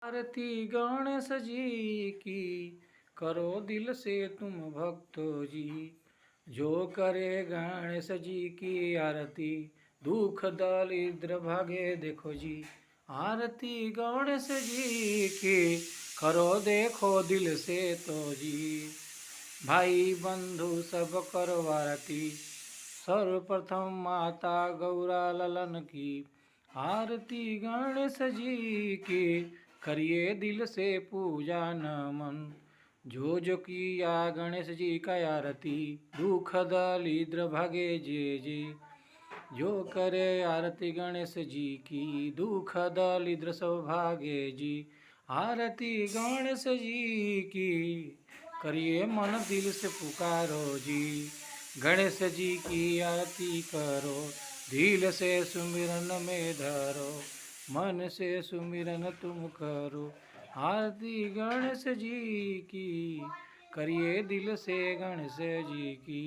आरती गणेश जी की करो दिल से तुम भक्तो जी। जो करे गणेश जी की आरती दुख दरिद्र भागे देखो जी। आरती गणेश जी की करो देखो दिल से तो जी। भाई बंधु सब करो आरती सर्वप्रथम माता गौरा ललन की। आरती गणेश जी की करिए दिल से पूजा नमन। जो किया गणेश जी का आरती दुख दरिद्र भागे जे जे। जो करे आरती गणेश जी की दुख दरिद्र सब भागे जी। आरती गणेश जी की करिए मन दिल से पुकारो जी। गणेश जी की आरती करो दिल से सुमिरन में धरो। मन से सुमिरन तुम करो। आरती गणेश जी की करिए दिल से गणेश जी की।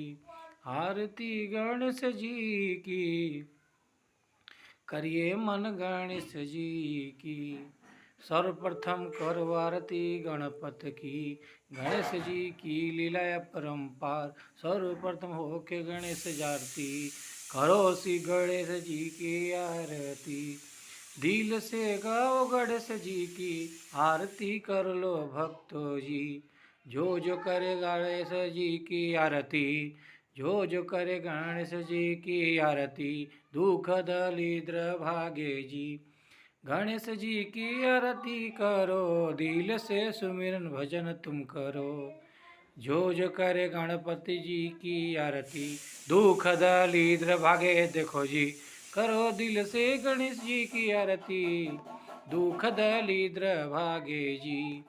आरती गणेश जी की करिए मन गणेश जी की। सर्वप्रथम करो आरती गणपत की। गणेश जी की लीला परम्पार सर्वप्रथम होके गणेश आरती करो सी गणेश जी की आरती। दिल से गाओ गणेश जी की आरती कर लो भक्तो जी। जो करे गणेश जी की आरती जो करे गणेश जी की आरती दुख दरिद्र भागे जी। गणेश जी की आरती करो दिल से सुमिरन भजन तुम करो। जो करे गणपति जी की आरती दुख दरिद्र भागे देखो जी। करो दिल से गणेश जी की आरती दुख दरिद्र भागे जी।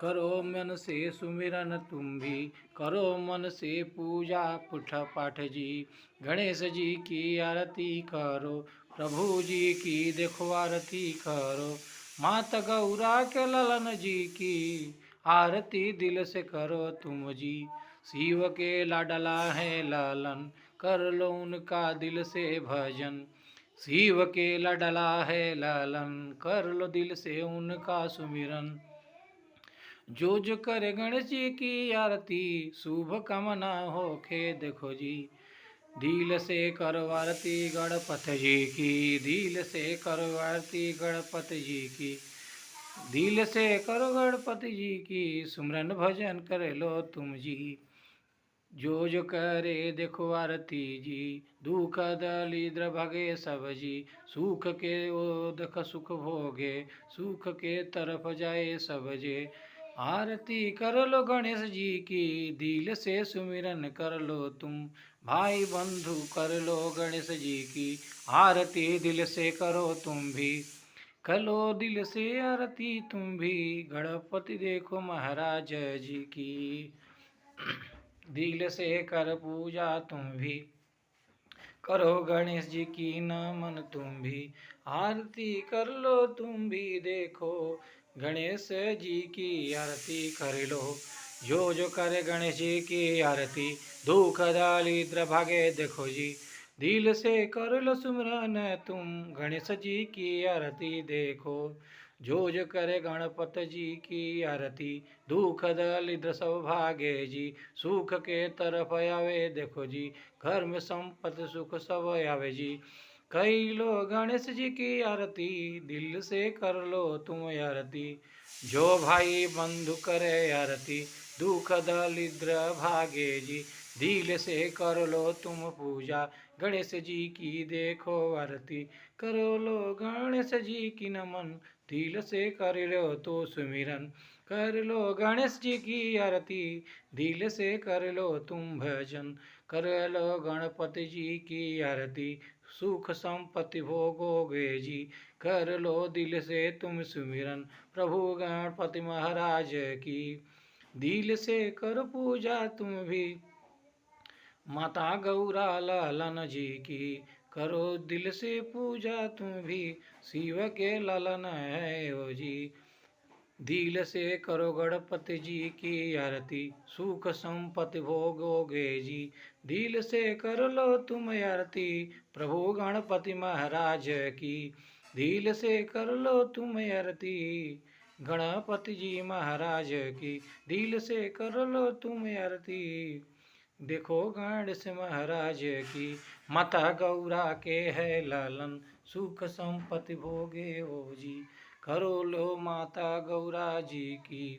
करो मन से सुमिरन तुम भी करो मन से पूजा पुठ पाठ जी। गणेश जी की आरती करो प्रभु जी की देखो आरती करो। माता गौरा के ललन जी की आरती दिल से करो तुम जी। शिव के लाडला है लालन कर लो उनका दिल से भजन। शिव के लाडला है लालन कर लो दिल से उनका सुमिरन। जो करे गणेश जी की आरती शुभ कामना हो खे देखो जी। दिल से करो आरती गणपति जी की दिल से करो आरती गणपति जी की। दिल से करो गणपति जी की सुमरन भजन कर लो तुम जी। जो करे देखो आरती जी दुख दरिद्र भागे सब जी। सुख के ओ देख सुख भोगे सुख के तरफ जाए सब जे। आरती कर लो गणेश जी की दिल से सुमिरन कर लो तुम। भाई बंधु कर लो गणेश जी की आरती दिल से करो तुम भी। करो दिल से आरती तुम भी गणपति देखो महाराज जी की। दिल से कर पूजा तुम भी करो गणेश जी की नमन तुम भी। आरती कर लो तुम भी देखो गणेश जी की आरती कर लो। जो करे गणेश जी की आरती दुख दरिद्र भागे देखो जी। दिल से कर लो सुमरन तुम गणेश जी की आरती देखो। जो करे गणपत जी की आरती दुख दरिद्र सब भागे जी। सुख के तरफ आवे देखो जी घर में संपत्ति सुख सब आवे जी। कई लो गणेश जी की आरती दिल से कर लो तुम आरती। जो भाई बंधु करे आरती दुख दरिद्र भागे जी। दिल से कर लो तुम पूजा गणेश जी की देखो आरती। करो लो गणेश जी की नमन दिल से कर लो तो सुमिरन। कर लो गणेश जी की आरती दिल से कर लो तुम भजन। कर लो गणपति जी की आरती सुख संपत्ति भोगोगे जी। कर लो दिल से तुम सुमिरन प्रभु गणपति महाराज की। दिल से कर पूजा तुम भी माता गौरा ललन जी की। करो दिल से पूजा तुम भी शिव के ललन है ओ जी। दिल से करो गणपति जी की आरती सुख संपत्ति भोगोगे जी। दिल से कर लो तुम आरती प्रभु गणपति महाराज की। दिल से कर लो तुम आरती गणपति जी महाराज की दिल से कर लो तुम आरती। देखो गणेश महाराज की माता गौरा के है लालन, सुख संपत्ति भोगे हो जी। करो लो माता गौरा जी की,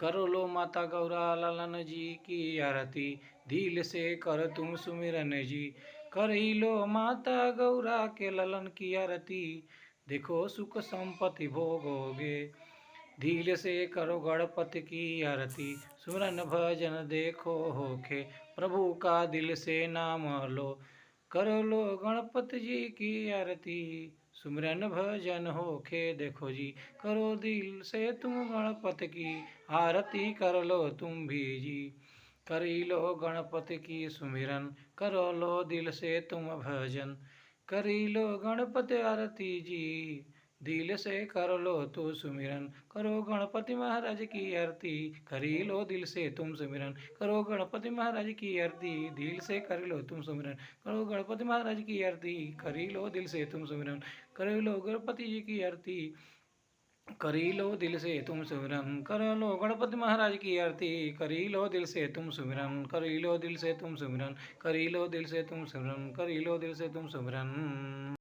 करो लो माता गौरा लालन जी की आरती। दिल से कर तुम सुमिरन जी, कर ही लो माता गौरा के ललन की आरती। देखो सुख संपत्ति भोगोगे, दिल से करो गणपति की आरती। सुमरन भजन देखो होखे, प्रभु का दिल से नाम लो। करो लो गणपति जी की आरती, सुमरन भजन होखे देखो जी। करो दिल से तुम गणपति की आरती, कर लो तुम भी जी। करी लो गणपति की सुमिरन, करो लो दिल से तुम भजन। करी लो गणपति आरती जी, दिल से कर लो तो सुमिरन। करो गणपति महाराज की आरती, करी लो दिल से तुम सुमिरन। करो गणपति महाराज की आरती, दिल से कर लो तुम सुमिरन। करो गणपति महाराज की आरती, करी लो दिल से तुम सुमिरन। करो लो गणपति जी की आरती, करी लो दिल से तुम सुमिरन। कर लो गणपति महाराज की आरती, करी लो दिल से तुम सुमिरन। करी लो दिल से तुम सुमिरन, करी लो दिल से तुम सुमिरन, करी लो दिल से तुम सुमिरन।